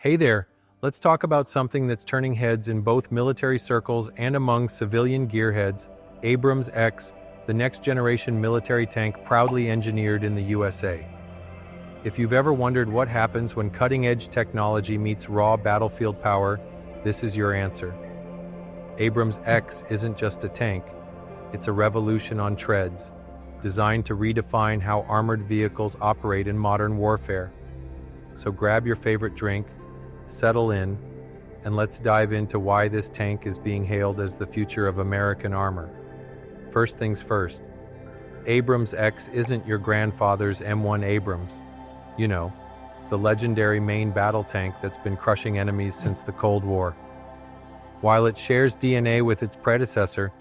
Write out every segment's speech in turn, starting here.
Hey there, let's talk about something that's turning heads in both military circles and among civilian gearheads, Abrams X, the next-generation military tank proudly engineered in the USA. If you've ever wondered what happens when cutting-edge technology meets raw battlefield power, this is your answer. Abrams X isn't just a tank, it's a revolution on treads, designed to redefine how armored vehicles operate in modern warfare. So grab your favorite drink, settle in, and let's dive into why this tank is being hailed as the future of American armor. First things first, Abrams X isn't your grandfather's M1 Abrams. You know, the legendary main battle tank that's been crushing enemies since the Cold War. While it shares DNA with its predecessor,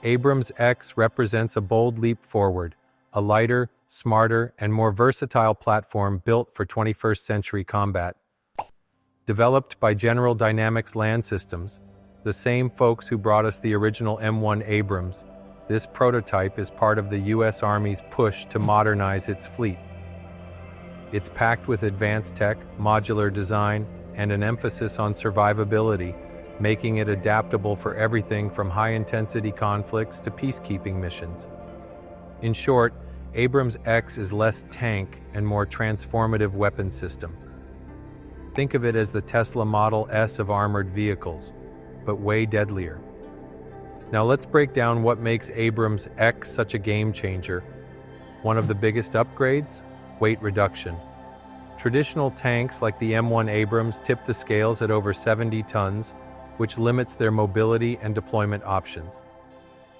Abrams X represents a bold leap forward, a lighter, smarter, and more versatile platform built for 21st century combat. Developed by General Dynamics Land Systems, the same folks who brought us the original M1 Abrams, this prototype is part of the U.S. Army's push to modernize its fleet. It's packed with advanced tech, modular design, and an emphasis on survivability, making it adaptable for everything from high-intensity conflicts to peacekeeping missions. In short, Abrams X is less tank and more transformative weapon system. Think of it as the Tesla Model S of armored vehicles, but way deadlier. Now let's break down what makes Abrams X such a game changer. One of the biggest upgrades? Weight reduction. Traditional tanks like the M1 Abrams tip the scales at over 70 tons, which limits their mobility and deployment options.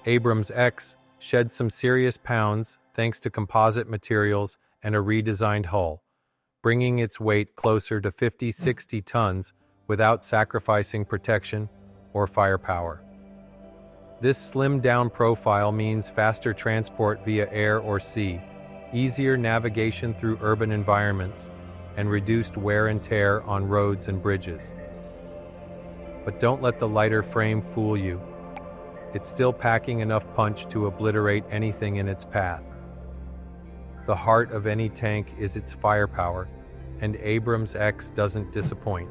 Abrams X sheds some serious pounds thanks to composite materials and a redesigned hull, bringing its weight closer to 50-60 tons without sacrificing protection or firepower. This slimmed-down profile means faster transport via air or sea, easier navigation through urban environments, and reduced wear and tear on roads and bridges. But don't let the lighter frame fool you. It's still packing enough punch to obliterate anything in its path. The heart of any tank is its firepower, and Abrams X doesn't disappoint.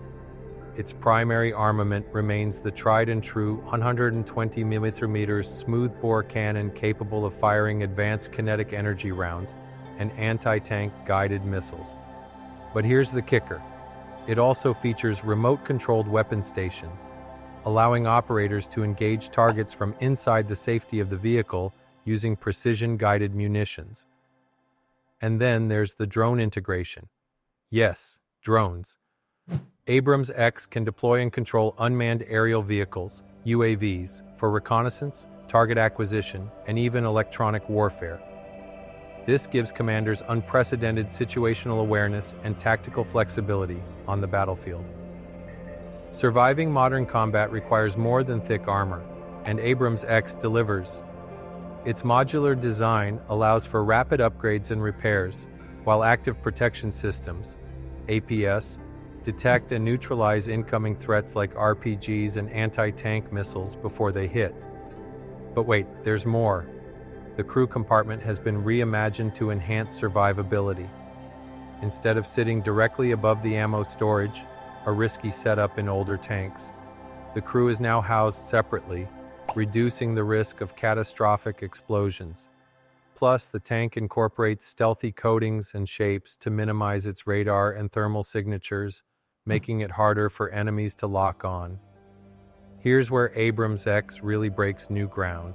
Its primary armament remains the tried-and-true 120mm smoothbore cannon capable of firing advanced kinetic energy rounds and anti-tank guided missiles. But here's the kicker. It also features remote-controlled weapon stations, allowing operators to engage targets from inside the safety of the vehicle using precision-guided munitions. And then there's the drone integration. Yes, drones. Abrams X can deploy and control unmanned aerial vehicles, UAVs, for reconnaissance, target acquisition, and even electronic warfare. This gives commanders unprecedented situational awareness and tactical flexibility on the battlefield. Surviving modern combat requires more than thick armor, and Abrams X delivers. Its modular design allows for rapid upgrades and repairs, while active protection systems, APS, detect and neutralize incoming threats like RPGs and anti-tank missiles before they hit. But wait, there's more. The crew compartment has been reimagined to enhance survivability. Instead of sitting directly above the ammo storage, a risky setup in older tanks, the crew is now housed separately, reducing the risk of catastrophic explosions. Plus, the tank incorporates stealthy coatings and shapes to minimize its radar and thermal signatures, making it harder for enemies to lock on. Here's where Abrams X really breaks new ground.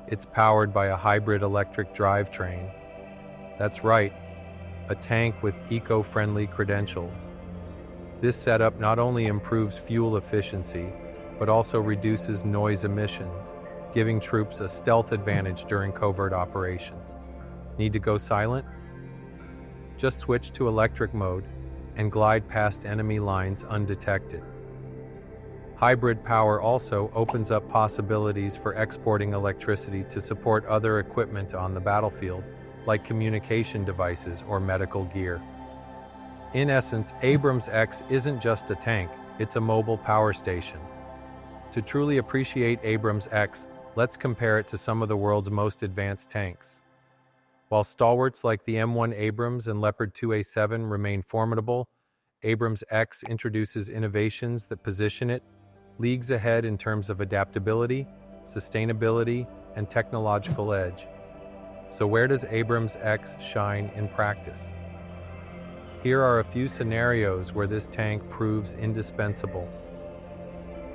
It's powered by a hybrid electric drivetrain. That's right, a tank with eco-friendly credentials. This setup not only improves fuel efficiency, but also reduces noise emissions, giving troops a stealth advantage during covert operations. Need to go silent? Just switch to electric mode and glide past enemy lines undetected. Hybrid power also opens up possibilities for exporting electricity to support other equipment on the battlefield, like communication devices or medical gear. In essence, Abrams X isn't just a tank, it's a mobile power station. To truly appreciate Abrams X, let's compare it to some of the world's most advanced tanks. While stalwarts like the M1 Abrams and Leopard 2A7 remain formidable, Abrams X introduces innovations that position it leagues ahead in terms of adaptability, sustainability, and technological edge. So where does Abrams X shine in practice? Here are a few scenarios where this tank proves indispensable.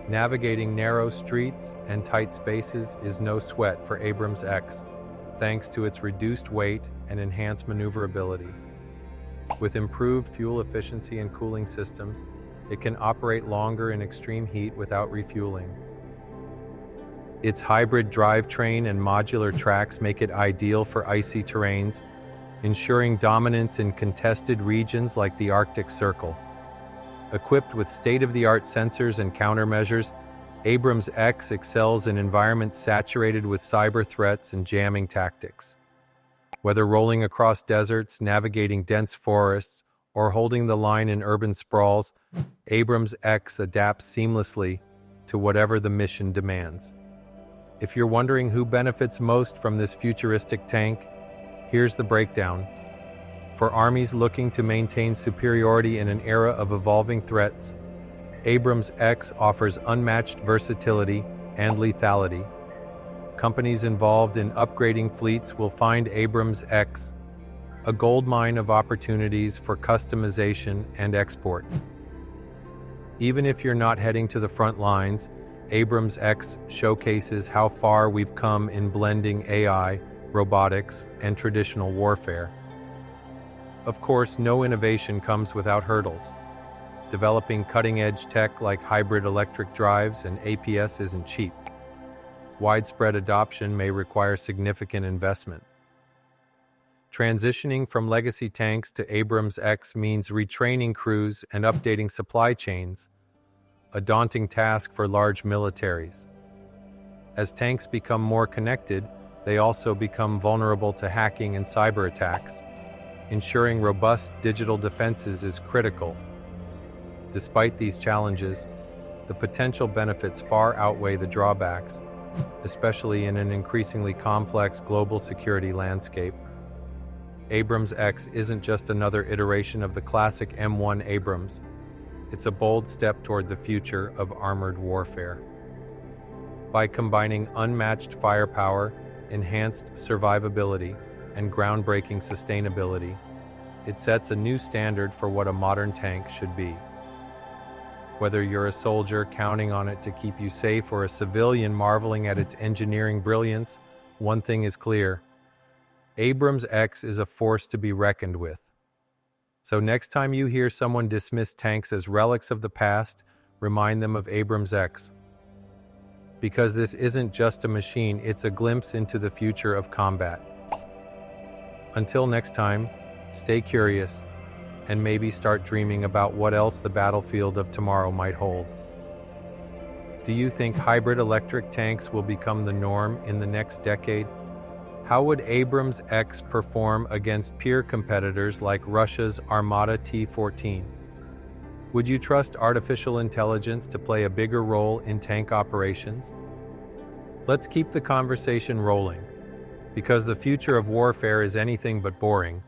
Navigating narrow streets and tight spaces is no sweat for Abrams X, thanks to its reduced weight and enhanced maneuverability. With improved fuel efficiency and cooling systems, it can operate longer in extreme heat without refueling. Its hybrid drivetrain and modular tracks make it ideal for icy terrains, ensuring dominance in contested regions like the Arctic Circle. Equipped with state-of-the-art sensors and countermeasures, Abrams X excels in environments saturated with cyber threats and jamming tactics. Whether rolling across deserts, navigating dense forests, or holding the line in urban sprawls, Abrams X adapts seamlessly to whatever the mission demands. If you're wondering who benefits most from this futuristic tank, here's the breakdown. For armies looking to maintain superiority in an era of evolving threats, Abrams X offers unmatched versatility and lethality. Companies involved in upgrading fleets will find Abrams X a goldmine of opportunities for customization and export. Even if you're not heading to the front lines, Abrams X showcases how far we've come in blending AI, robotics, and traditional warfare. Of course, no innovation comes without hurdles. Developing cutting-edge tech like hybrid electric drives and APS isn't cheap. Widespread adoption may require significant investment. Transitioning from legacy tanks to Abrams X means retraining crews and updating supply chains, a daunting task for large militaries. As tanks become more connected, they also become vulnerable to hacking and cyber attacks. Ensuring robust digital defenses is critical. Despite these challenges, the potential benefits far outweigh the drawbacks, especially in an increasingly complex global security landscape. Abrams X isn't just another iteration of the classic M1 Abrams. It's a bold step toward the future of armored warfare. By combining unmatched firepower, enhanced survivability, and groundbreaking sustainability, it sets a new standard for what a modern tank should be. Whether you're a soldier counting on it to keep you safe or a civilian marveling at its engineering brilliance, one thing is clear: Abrams X is a force to be reckoned with. So next time you hear someone dismiss tanks as relics of the past, remind them of Abrams X. Because this isn't just a machine, it's a glimpse into the future of combat. Until next time, stay curious, and maybe start dreaming about what else the battlefield of tomorrow might hold. Do you think hybrid electric tanks will become the norm in the next decade? How would Abrams X perform against peer competitors like Russia's Armata T-14? Would you trust artificial intelligence to play a bigger role in tank operations? Let's keep the conversation rolling, because the future of warfare is anything but boring.